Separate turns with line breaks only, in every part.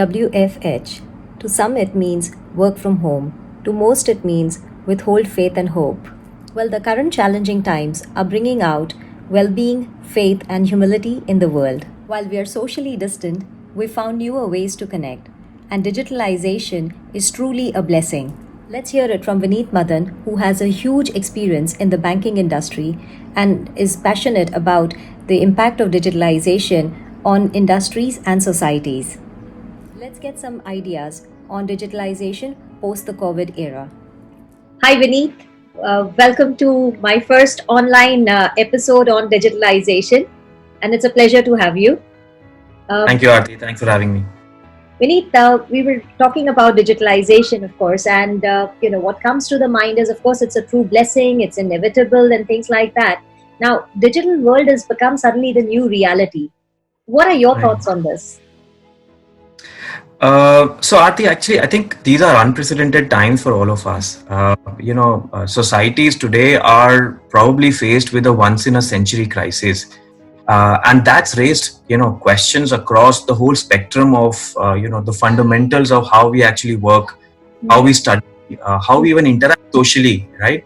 WFH. To some, it means work from home. To most, it means withhold faith and hope. Well, the current challenging times are bringing out well being, faith, and humility in the world. While we are socially distant, we found newer ways to connect. And digitalization is truly a blessing. Let's hear it from Vineet Madan, who has a huge experience in the banking industry and is passionate about the impact of digitalization on industries and societies. Let's get some ideas on digitalization post the COVID era. Hi, Vineet. Welcome to my first online episode on digitalization, and it's a pleasure to have you.
Thank you, Aarti. Thanks for having me.
Vineet, we were talking about digitalization, of course, and what comes to the mind is, of course, it's a true blessing, it's inevitable, and things like that. Now, digital world has become suddenly the new reality. What are your thoughts on this?
So, Aarti, actually, I think these are unprecedented times for all of us. Societies today are probably faced with a once-in-a-century crisis. And that's raised, questions across the whole spectrum of, the fundamentals of how we actually work, how we study, how we even interact socially, right?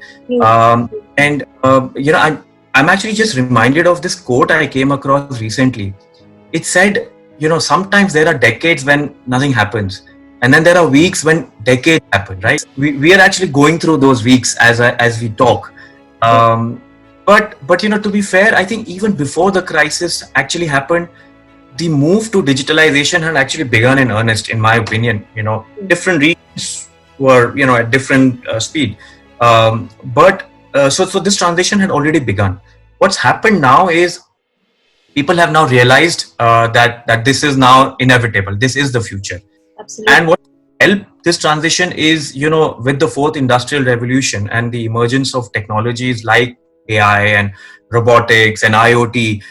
I'm actually just reminded of this quote I came across recently. It said, sometimes there are decades when nothing happens. And then there are weeks when decades happen, right? We are actually going through those weeks as we talk. But to be fair, I think even before the crisis actually happened, the move to digitalization had actually begun in earnest, in my opinion. Different regions were, at different speed. So this transition had already begun. What's happened now is people have now realized that this is now inevitable. This is the future.
Absolutely.
And what helped this transition is, with the fourth industrial revolution and the emergence of technologies like AI and robotics and IoT,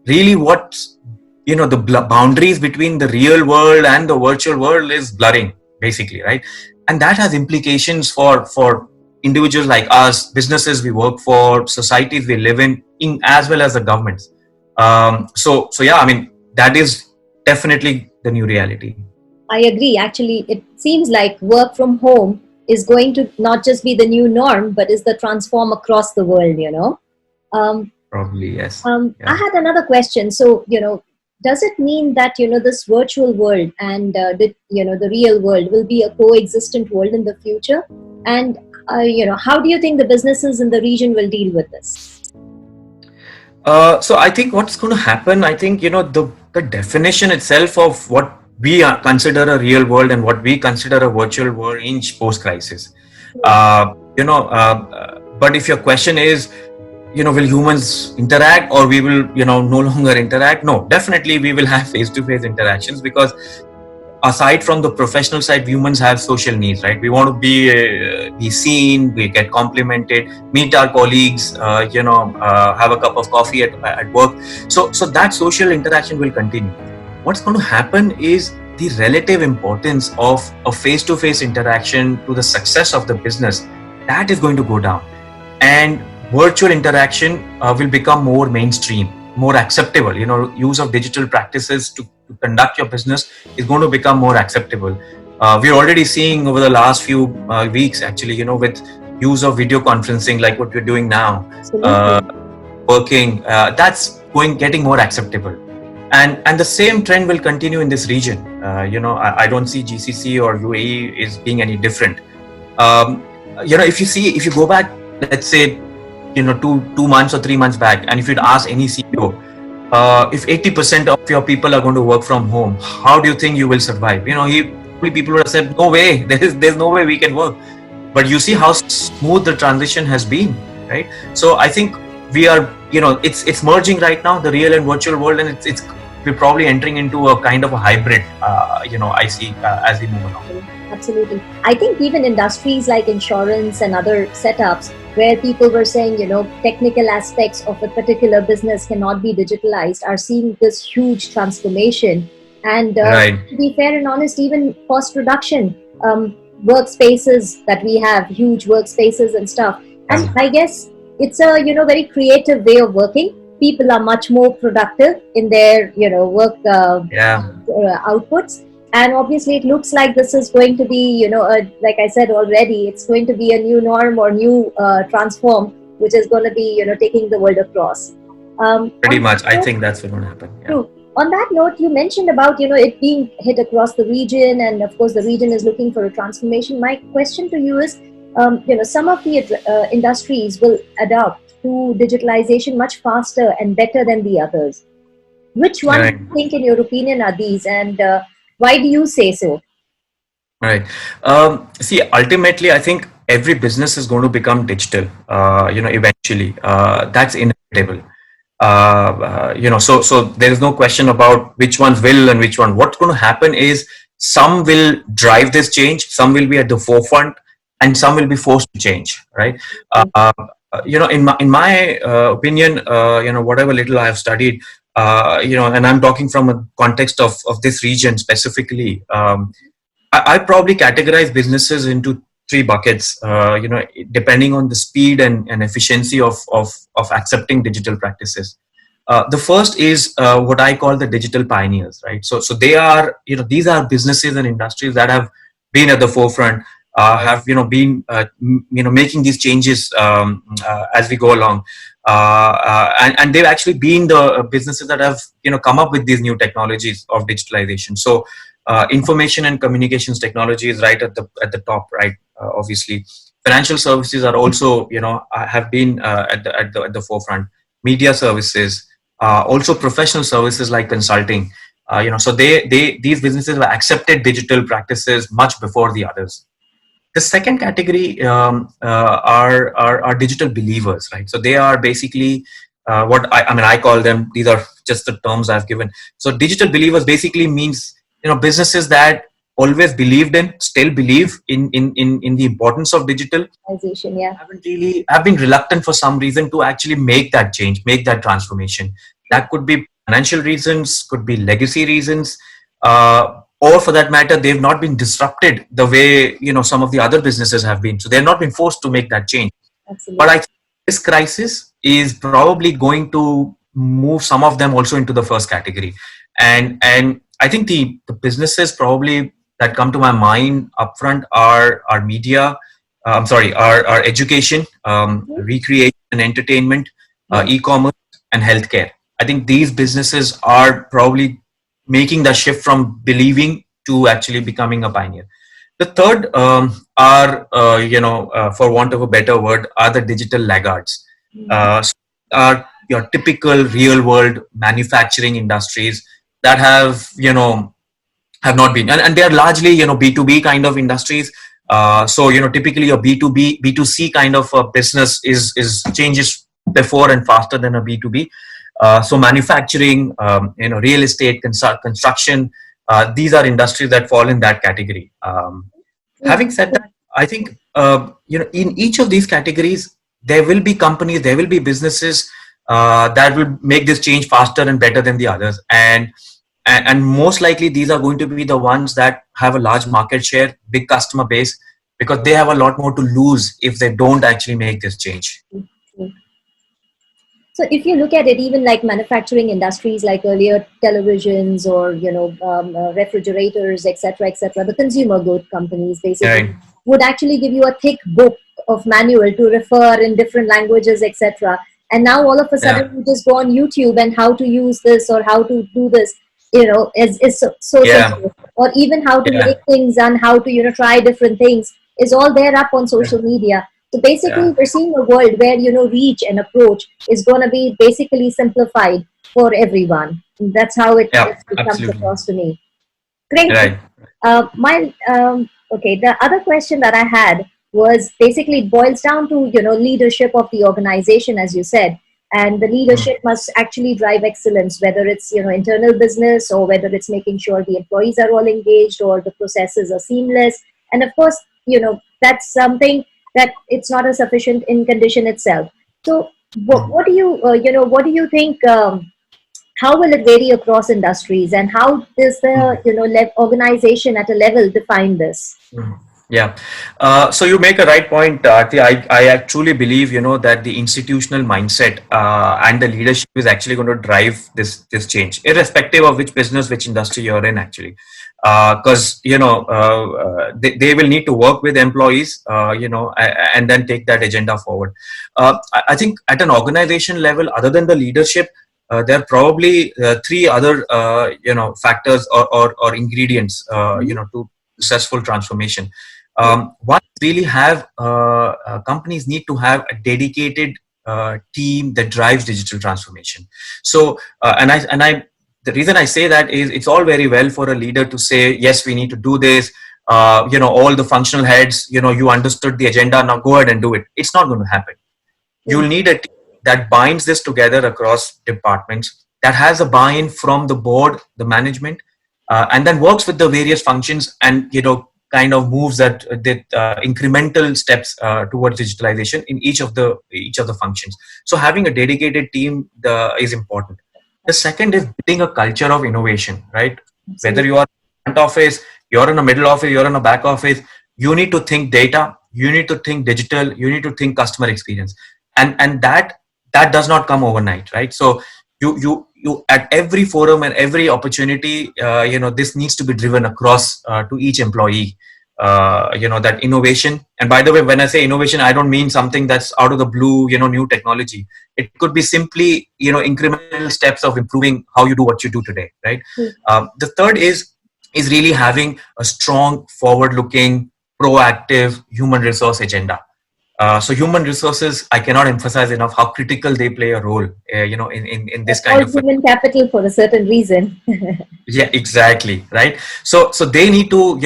really the boundaries between the real world and the virtual world is blurring, basically, right? And that has implications for individuals like us, businesses we work for, societies we live in as well as the governments. That is definitely the new reality.
I agree. Actually, it seems like work from home is going to not just be the new norm, but is the transform across the world,
Probably, yes.
Yeah. I had another question. So, does it mean that, this virtual world and, the real world will be a coexistent world in the future? And, how do you think the businesses in the region will deal with this?
So I think what's going to happen, I think, the definition itself of what we consider a real world and what we consider a virtual world change post-crisis. But if your question is, will humans interact or we will, no longer interact? No, definitely we will have face-to-face interactions because aside from the professional side, humans have social needs, right? We want to be seen, we get complimented, meet our colleagues, have a cup of coffee at work. So that social interaction will continue. What's going to happen is the relative importance of a face-to-face interaction to the success of the business, that is going to go down. And virtual interaction will become more mainstream, more acceptable. Use of digital practices to conduct your business is going to become more acceptable. We're already seeing over the last few weeks, actually, with use of video conferencing like what we're doing now, working, that's getting more acceptable. And the same trend will continue in this region. I don't see GCC or UAE is being any different. If you go back, let's say, 2 months or 3 months back, and if you'd ask any CEO, if 80% of your people are going to work from home, how do you think you will survive? People would have said, no way, there's no way we can work. But you see how smooth the transition has been, right? So I think we are, it's merging right now, the real and virtual world, and we're probably entering into a kind of a hybrid, I see as we move along.
Absolutely. I think even industries like insurance and other setups where people were saying, technical aspects of a particular business cannot be digitalized are seeing this huge transformation. And
right.
To be fair and honest, even post-production, workspaces that we have, huge workspaces and stuff. And I guess it's a, very creative way of working. People are much more productive in their, work outputs. And obviously, it looks like this is going to be, like I said already, it's going to be a new norm or new transform, which is going to be, taking the world across.
Pretty
On
much.
that
I
note,
think that's what's going to happen. Yeah.
true. On that note, you mentioned about, it being hit across the region, and of course, the region is looking for a transformation. My question to you is, some of the industries will adapt to digitalization much faster and better than the others. Which one do
Right.
you think, in your opinion, are these, and why do you say so?
Right. See, ultimately, I think every business is going to become digital. Eventually, that's inevitable. So there is no question about which ones will and which one. What's going to happen is some will drive this change, some will be at the forefront, and some will be forced to change. Right. In my opinion, whatever little I have studied, and I'm talking from a context of this region specifically. I probably categorize businesses into three buckets, depending on the speed and efficiency of accepting digital practices. The first is what I call the digital pioneers, right? So they are, these are businesses and industries that have been at the forefront, have, been, making these changes as we go along. And they've actually been the businesses that have, come up with these new technologies of digitalization. So information and communications technology is right at the top, right? Obviously, financial services are also, have been at the forefront. Media services, also professional services like consulting. So these businesses have accepted digital practices much before the others. The second category are digital believers, right? So they are basically what I call them. These are just the terms I've given. So digital believers basically means, businesses that always believed in, still believe in the importance of digital,
Yeah.
haven't really have been reluctant for some reason to actually make that change, make that transformation. That could be financial reasons, could be legacy reasons, or for that matter, they've not been disrupted the way, some of the other businesses have been. So they've not been forced to make that change. But
Absolutely.
I think this crisis is probably going to move some of them also into the first category. And I think the businesses probably that come to my mind upfront are media, I'm sorry, our education,
Mhm.
recreation and entertainment,
Yeah.
e-commerce, and healthcare. I think these businesses are probably making the shift from believing to actually becoming a pioneer. The third are, for want of a better word, are the digital laggards.
Mhm.
So are your typical real world manufacturing industries that have not been, and they are largely, B2B kind of industries. So, typically a B2B, B2C kind of a business is changes before and faster than a B2B. So manufacturing, real estate, construction, these are industries that fall in that category.
True.
Having said that, I think, in each of these categories, there will be companies, there will be businesses that will make this change faster and better than the others. And most likely these are going to be the ones that have a large market share, big customer base, because they have a lot more to lose if they don't actually make this change.
True. So if you look at it, even like manufacturing industries, like earlier televisions or refrigerators, etc., the consumer good companies basically
Right.
would actually give you a thick book of manual to refer in different languages, etc. And now all of a
Yeah.
sudden you just go on YouTube, and how to use this or how to do this, is so
Yeah.
simple. Or even how to
Yeah.
make things and how to try different things is all there up on
Yeah.
social media. So basically,
Yeah.
we're seeing a world where reach and approach is going to be basically simplified for everyone. That's how
Yeah.
it comes
Absolutely.
across to me. Great.
Right.
My okay. The other question that I had was basically it boils down to leadership of the organization, as you said, and the
Mm.
leadership must actually drive excellence, whether it's internal business or whether it's making sure the employees are all engaged or the processes are seamless. And of course, that's something that it's not a sufficient in condition itself. So,
Mm.
what do you what do you think? How will it vary across industries, and how does the
Mm.
organization at a level define this?
Mm. Yeah. So you make a right point, Aarti. I truly believe, that the institutional mindset and the leadership is actually going to drive this change, irrespective of which business, which industry you're in, actually. because they will need to work with employees, and then take that agenda forward. I think at an organization level, other than the leadership, there are probably three other factors or ingredients to successful transformation. One, really have companies need to have a dedicated team that drives digital transformation. So and I the reason I say that is it's all very well for a leader to say, yes, we need to do this. All the functional heads, you understood the agenda, now go ahead and do it. It's not going to happen. You'll need a team that binds this together across departments, that has a buy-in from the board, the management, and then works with the various functions, and kind of moves that incremental steps towards digitalization in each of the functions. So having a dedicated team is important. The second is building a culture of innovation, right? Whether
Absolutely.
you are front office, you're in a middle office, you're in a back office, you need to think data, you need to think digital, you need to think customer experience, and that does not come overnight, right? So you at every forum and every opportunity, this needs to be driven across to each employee. That innovation. And by the way, when I say innovation, I don't mean something that's out of the blue, new technology. It could be simply, incremental steps of improving how you do what you do today, right? The third is really having a strong, forward-looking, proactive human resource agenda. So human resources, I cannot emphasize enough how critical they play a role, in this
They're
kind
called
of.
human capital for a certain reason.
Yeah, exactly, right. So they need to,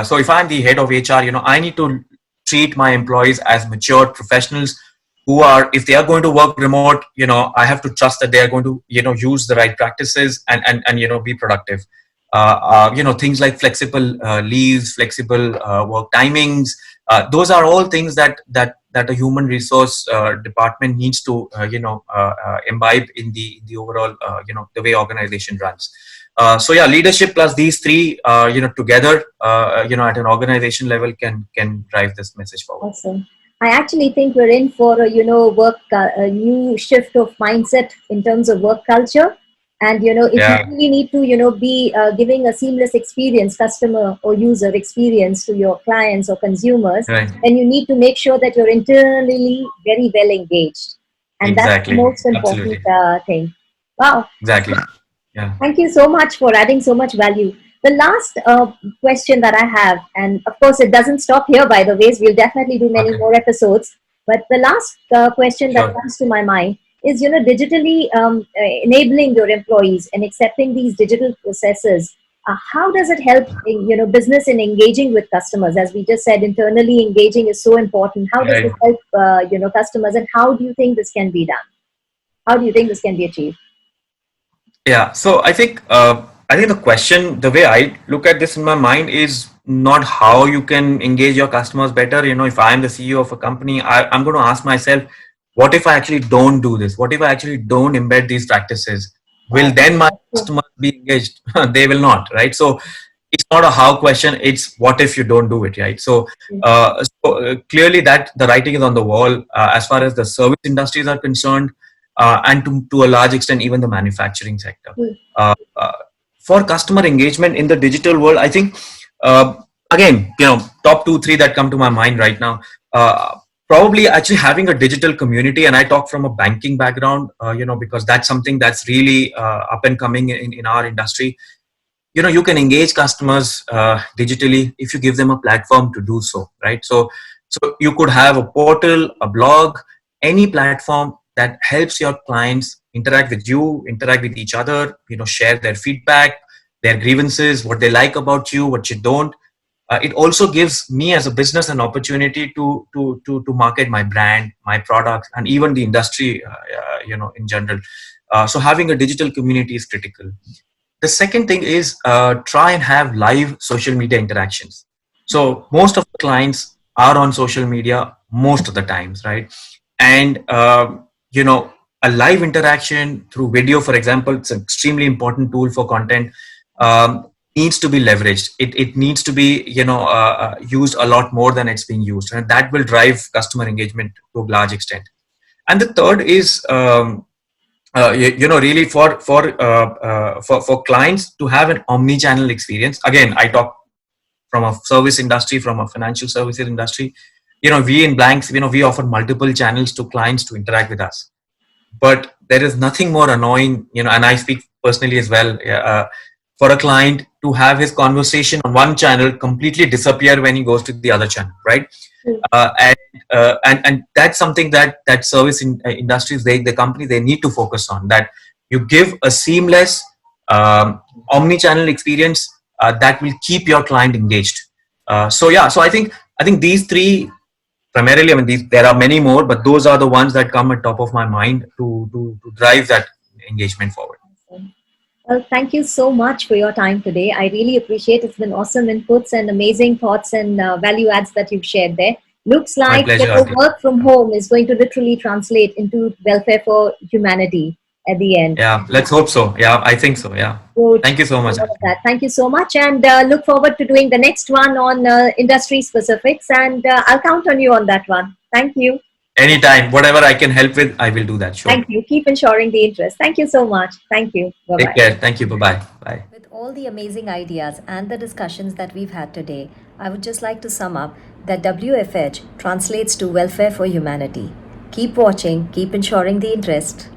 so if I'm the head of HR, I need to treat my employees as mature professionals who are, if they are going to work remote, I have to trust that they are going to, use the right practices and be productive. Things like flexible leaves, flexible work timings, those are all things that a human resource department needs to imbibe in the overall the way organization runs. So yeah, leadership plus these three, together, at an organization level can drive this message forward.
Awesome. I actually think we're in for a a new shift of mindset in terms of work culture. And if you
Yeah,
really need to be giving a seamless experience, customer or user experience to your clients or consumers,
right.
then you need to make sure that you're internally very well engaged, and that's the
Exactly.
most important
Absolutely.
thing. Wow.
Exactly. Yeah.
Thank you so much for adding so much value. The last question that I have, and of course, it doesn't stop here, by the ways, we'll definitely do many
Okay.
more episodes. But the last question that
Sure.
comes to my mind is, digitally enabling your employees and accepting these digital processes. How does it help, business in engaging with customers? As we just said, internally engaging is so important. How does this
Right.
help, customers, and how do you think this can be done? How do you think this can be achieved?
Yeah. So I think the question, the way I look at this in my mind, is not how you can engage your customers better. If I'm the CEO of a company, I'm going to ask myself, what if I actually don't do this? What if I actually don't embed these practices? Will
Wow.
then my
That's
customers be engaged? They will not, right? So it's not a how question, it's what if you don't do it, right? So,
true.
clearly that the writing is on the wall, as far as the service industries are concerned, and to a large extent even the manufacturing sector.
True.
Uh, for customer engagement in the digital world, I think, uh, again, top two three that come to my mind right now, probably actually having a digital community. And I talk from a banking background, because that's something that's really up and coming in our industry. You can engage customers digitally if you give them a platform to do so, right? So you could have a portal, a blog, any platform that helps your clients interact with you, interact with each other, share their feedback, their grievances, what they like about you, what you don't. It also gives me as a business an opportunity to market my brand, my products, and even the industry, in general. So having a digital community is critical. The second thing is, try and have live social media interactions. So most of the clients are on social media most of the times, right? And a live interaction through video, for example, it's an extremely important tool for content. Needs to be leveraged. It needs to be used a lot more than it's being used, and that will drive customer engagement to a large extent. And the third is, really for clients to have an omni-channel experience. Again, I talk from a service industry, from a financial services industry. We in Blanks, we offer multiple channels to clients to interact with us. But there is nothing more annoying, and I speak personally as well, for a client to have his conversation on one channel completely disappear when he goes to the other channel, right? And that's something that service industries, the company, they need to focus on. That you give a seamless omni-channel experience that will keep your client engaged. So I think these three primarily. I mean, there are many more, but those are the ones that come at top of my mind to drive that engagement forward.
Well, thank you so much for your time today. I really appreciate it. It's been awesome inputs and amazing thoughts and value adds that you've shared there. Looks
My
like
pleasure,
the
Aarti.
work from home is going to literally translate into welfare for humanity at the end.
Yeah, let's hope so. Yeah, I think so. Yeah.
So,
Thank you so
a
much,
lot of
Aarti.
that. Thank you so much, and look forward to doing the next one on industry specifics. And I'll count on you on that one. Thank you.
Anytime, whatever I can help with, I will do that. Sure.
Thank you. Keep ensuring the interest. Thank you so much. Thank you. Bye
Take
bye.
care. Thank you. Bye bye. Bye.
With all the amazing ideas and the discussions that we've had today, I would just like to sum up that WFH translates to welfare for humanity. Keep watching, keep ensuring the interest.